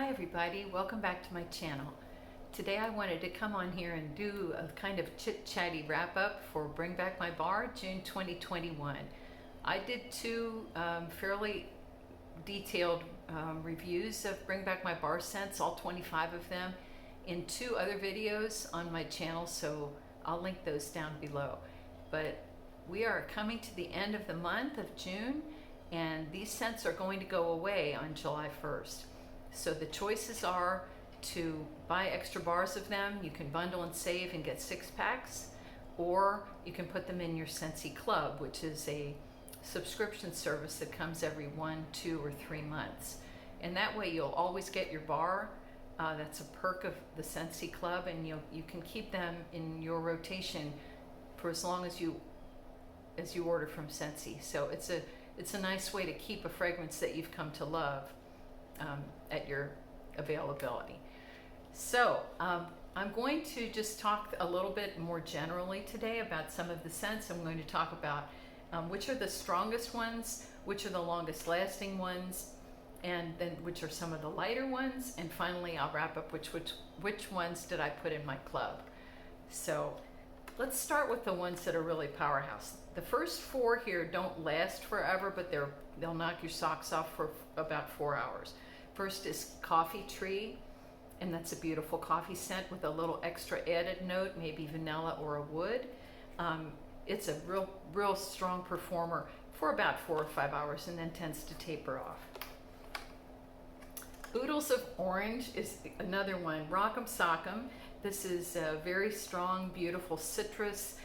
everybody, welcome back to my channel. Today I wanted to come on here and do a kind of chit-chatty wrap-up for Bring Back My Bar June 2021. I did two fairly detailed reviews of Bring Back My Bar scents, all 25 of them, in two other videos on my channel, so I'll link those down below. But we are coming to the end of the month of June, and these scents are going to go away on July 1st. So the choices are to buy extra bars of them. You can bundle and save and get 6 packs, or you can put them in your Scentsy Club, which is a subscription service that comes every 1, 2, or 3 months. And that way you'll always get your bar. That's a perk of the Scentsy Club, and you can keep them in your rotation for as long as you order from Scentsy. So it's a nice way to keep a fragrance that you've come to love at your availability. So I'm going to just talk a little bit more generally today about some of the scents. I'm going to talk about which are the strongest ones, which are the longest lasting ones, and then which are some of the lighter ones, and finally I'll wrap up which ones did I put in my club. So let's start with the ones that are really powerhouse. The first 4 here don't last forever, but they'll knock your socks off for about 4 hours. First is Coffee Tree, and that's a beautiful coffee scent with a little extra added note, maybe vanilla or a wood. It's a real strong performer for about 4 or 5 hours and then tends to taper off. Oodles of Orange is another one. Rock'em Sock'em. This is a very strong, beautiful citrus,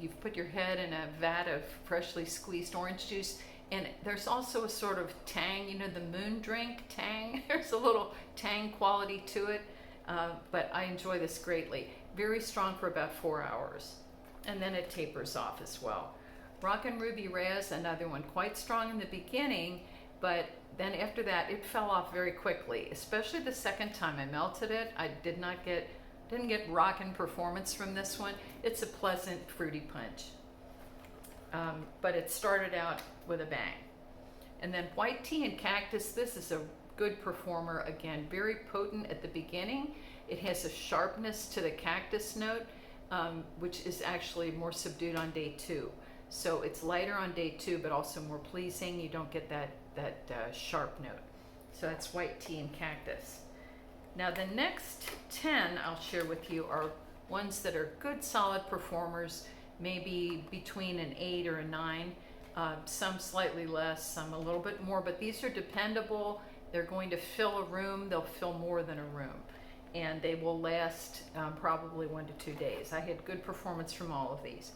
you've put your head in a vat of freshly squeezed orange juice. And there's also a sort of tang, you know, the moon drink tang. There's a little tang quality to it, but I enjoy this greatly. Very strong for about 4 hours. And then it tapers off as well. Rockin' Ruby Raz, another one, quite strong in the beginning, but then after that it fell off very quickly, especially the second time I melted it. I didn't get rockin' performance from this one. It's a pleasant fruity punch. But it started out with a bang. And then White Tea and Cactus, this is a good performer. Again, very potent at the beginning. It has a sharpness to the cactus note, which is actually more subdued on day 2. So it's lighter on day 2, but also more pleasing. You don't get that sharp note. So that's White Tea and Cactus. Now the next 10 I'll share with you are ones that are good solid performers, maybe between an 8 or a 9, some slightly less, some a little bit more, but these are dependable. They're going to fill a room. They'll fill more than a room, and they will last probably 1 to 2 days. I had good performance from all of these.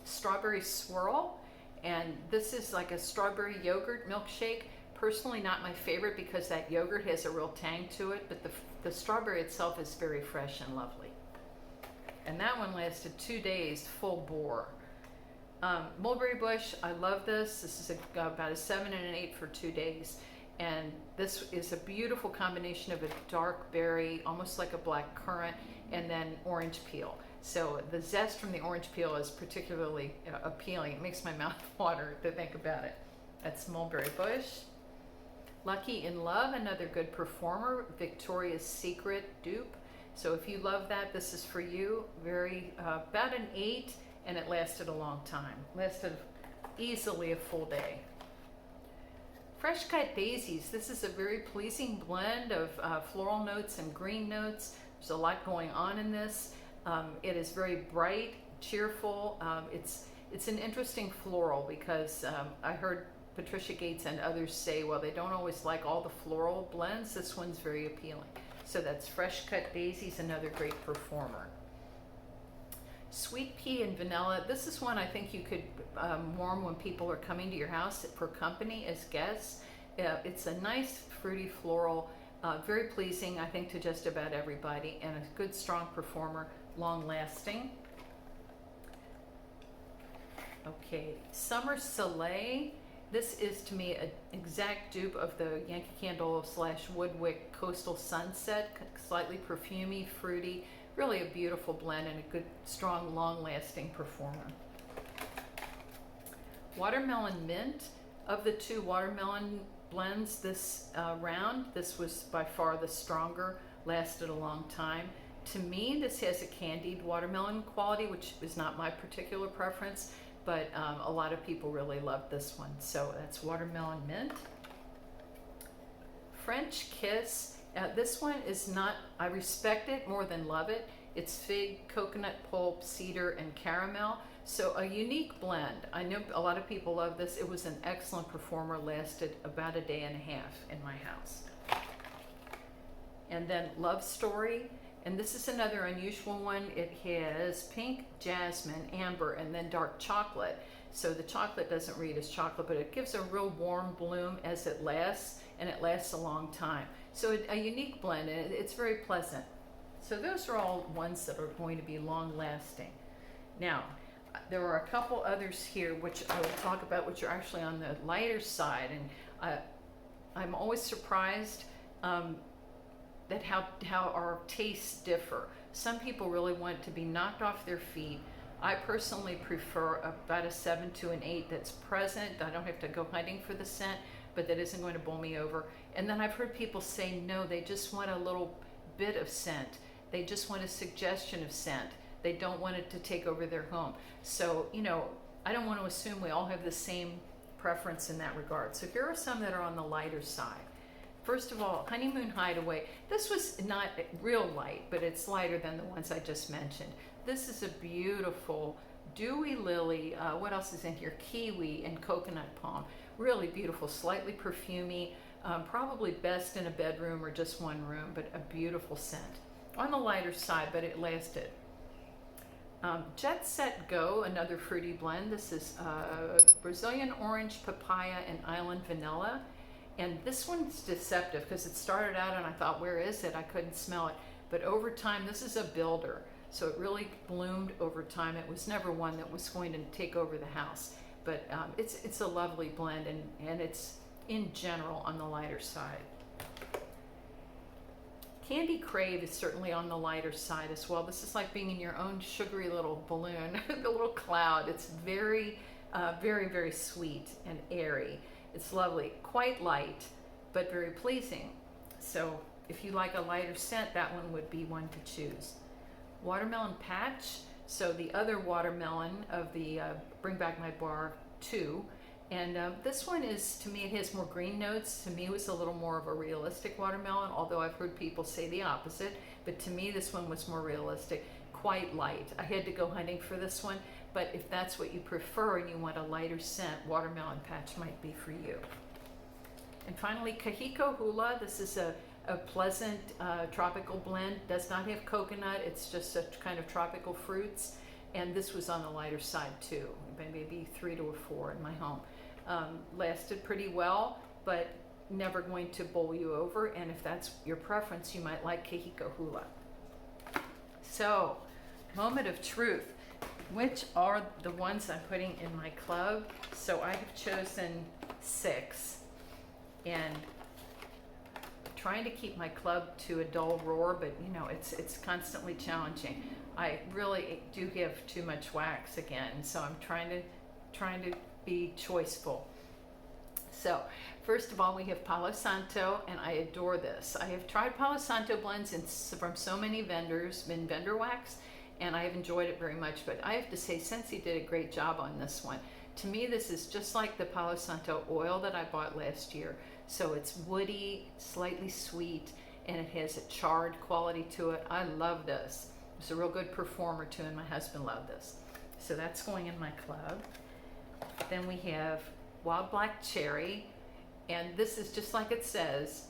Strawberry Swirl, and this is like a strawberry yogurt milkshake. Personally not my favorite because that yogurt has a real tang to it, but the strawberry itself is very fresh and lovely. And that one lasted 2 days, full bore. Mulberry Bush, I love this. This is about a 7 and an 8 for 2 days. And this is a beautiful combination of a dark berry, almost like a black currant, and then orange peel. So the zest from the orange peel is particularly appealing. It makes my mouth water to think about it. That's Mulberry Bush. Lucky in Love, another good performer. Victoria's Secret dupe. So if you love that, this is for you. Very, about an 8, and it lasted a long time. Lasted easily a full day. Fresh Cut Daisies. This is a very pleasing blend of floral notes and green notes. There's a lot going on in this. It is very bright, cheerful. It's an interesting floral because I heard Patricia Gates and others say, well, they don't always like all the floral blends. This one's very appealing. So that's Fresh Cut Daisies, another great performer. Sweet Pea and Vanilla. This is one I think you could warm when people are coming to your house for company as guests. It's a nice fruity floral, very pleasing I think to just about everybody, and a good strong performer, long lasting. Okay, Summer Soleil. This is to me an exact dupe of the Yankee Candle / Woodwick Coastal Sunset, slightly perfumey, fruity, really a beautiful blend and a good, strong, long-lasting performer. Watermelon Mint. Of the two, Watermelon blends this round. This was by far the stronger, lasted a long time. To me, this has a candied watermelon quality, which is not my particular preference, but a lot of people really love this one. So that's watermelon mint. French Kiss. This one is not, I respect it more than love it. It's fig, coconut pulp, cedar, and caramel. So a unique blend. I know a lot of people love this. It was an excellent performer, lasted about a day and a half in my house. And then Love Story. And this is another unusual one. It has pink, jasmine, amber, and then dark chocolate. So the chocolate doesn't read as chocolate, but it gives a real warm bloom as it lasts, and it lasts a long time. So a unique blend, and it's very pleasant. So those are all ones that are going to be long lasting. Now, there are a couple others here which I will talk about, which are actually on the lighter side, and I'm always surprised that how our tastes differ. Some people really want it to be knocked off their feet. I personally prefer about a 7 to an 8 that's present. I don't have to go hunting for the scent, but that isn't going to bowl me over. And then I've heard people say no, they just want a little bit of scent. They just want a suggestion of scent. They don't want it to take over their home. So, you know, I don't want to assume we all have the same preference in that regard. So here are some that are on the lighter side. First of all, Honeymoon Hideaway. This was not real light, but it's lighter than the ones I just mentioned. This is a beautiful dewy lily. What else is in here? Kiwi and coconut palm. Really beautiful, slightly perfumey. Probably best in a bedroom or just one room, but a beautiful scent. On the lighter side, but it lasted. Jet Set Go, another fruity blend. This is Brazilian orange, papaya, and island vanilla. And this one's deceptive because it started out and I thought, where is it? I couldn't smell it. But over time, this is a builder. So it really bloomed over time. It was never one that was going to take over the house. But it's a lovely blend, and it's in general on the lighter side. Candy Crave is certainly on the lighter side as well. This is like being in your own sugary little balloon, the little cloud. It's very, very sweet and airy. It's lovely, quite light, but very pleasing. So if you like a lighter scent, that one would be one to choose. Watermelon Patch. So the other watermelon of the Bring Back My Bar 2. And this one is, to me, it has more green notes. To me, it was a little more of a realistic watermelon, although I've heard people say the opposite. But to me, this one was more realistic, quite light. I had to go hunting for this one, but if that's what you prefer and you want a lighter scent, Watermelon Patch might be for you. And finally, Kahiko Hula. This is a pleasant tropical blend. Does not have coconut. It's just a kind of tropical fruits. And this was on the lighter side too, maybe 3 to a 4 in my home. Lasted pretty well, but never going to bowl you over. And if that's your preference, you might like Kahiko Hula. So, moment of truth. Which are the ones I'm putting in my club? So I have chosen 6, and trying to keep my club to a dull roar, but you know, it's constantly challenging. I really do have too much wax again, so I'm trying to be choiceful. So first of all, we have Palo Santo, and I adore this. I have tried Palo Santo blends from so many vendors in vendor wax, and I have enjoyed it very much, but I have to say Scentsy did a great job on this one. To me, this is just like the Palo Santo oil that I bought last year. So it's woody, slightly sweet, and it has a charred quality to it. I love this. It's a real good performer too, and my husband loved this. So that's going in my club. Then we have Wild Black Cherry, and this is just like it says.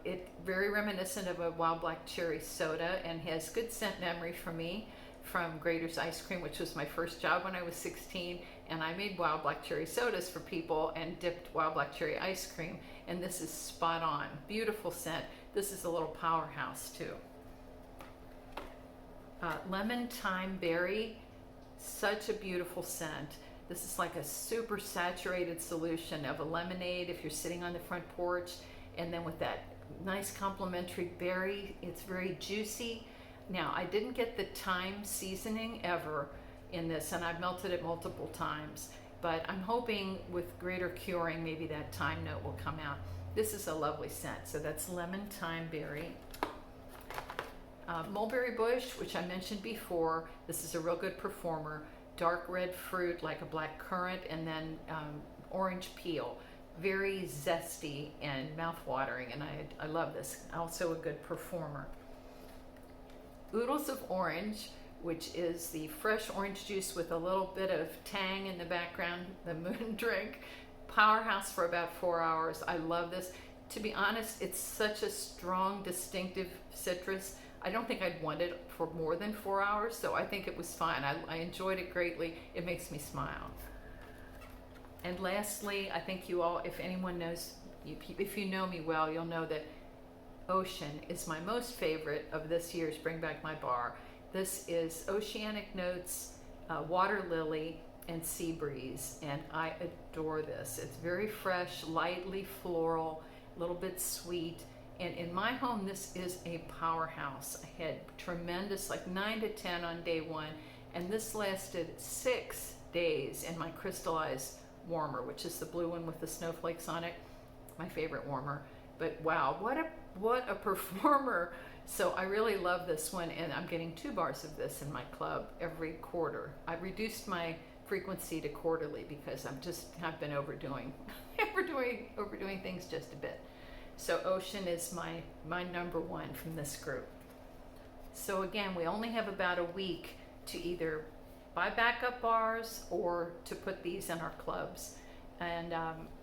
It very reminiscent of a Wild Black Cherry soda, and has good scent memory for me from Grater's Ice Cream, which was my first job when I was 16, and I made Wild Black Cherry sodas for people and dipped Wild Black Cherry ice cream, and this is spot on. Beautiful scent. This is a little powerhouse too. Lemon Thyme Berry, such a beautiful scent. This is like a super saturated solution of a lemonade if you're sitting on the front porch, and then with that nice complementary berry, it's very juicy. Now, I didn't get the thyme seasoning ever in this, and I've melted it multiple times. but I'm hoping with greater curing, maybe that thyme note will come out. This is a lovely scent. So that's lemon thyme berry. Mulberry bush, which I mentioned before. This is a real good performer. Dark red fruit like a black currant, and then orange peel. Very zesty and mouth-watering, and I love this. Also a good performer. Oodles of orange, which is the fresh orange juice with a little bit of tang in the background, the moon drink. Powerhouse for about 4 hours. I love this. To be honest, it's such a strong, distinctive citrus. I don't think I'd want it for more than 4 hours, so I think it was fine. I enjoyed it greatly. It makes me smile. And lastly, I think you all, if anyone knows, if you know me well, you'll know that Ocean is my most favorite of this year's Bring Back My Bar. This is Oceanic Notes, Water Lily, and Sea Breeze, and I adore this. It's very fresh, lightly floral, a little bit sweet, and in my home this is a powerhouse. I had tremendous, like 9 to 10 on day one, and this lasted 6 days in my crystallized warmer, which is the blue one with the snowflakes on it, my favorite warmer. But wow, what a performer. So I really love this one, and I'm getting 2 bars of this in my club every quarter. I reduced my frequency to quarterly because I've been overdoing overdoing things just a bit. So Ocean is my number one from this group. So again, we only have about a week to either buy backup bars or to put these in our clubs. And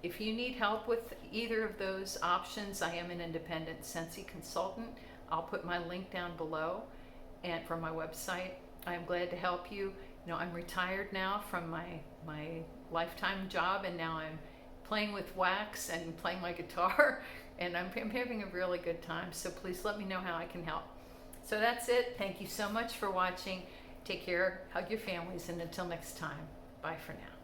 if you need help with either of those options, I am an independent Scentsy consultant. I'll put my link down below and from my website. I am glad to help you. You know, I'm retired now from my lifetime job, and now I'm playing with wax and playing my guitar, and I'm having a really good time. So please let me know how I can help. So that's it. Thank you so much for watching. Take care, hug your families, and until next time, bye for now.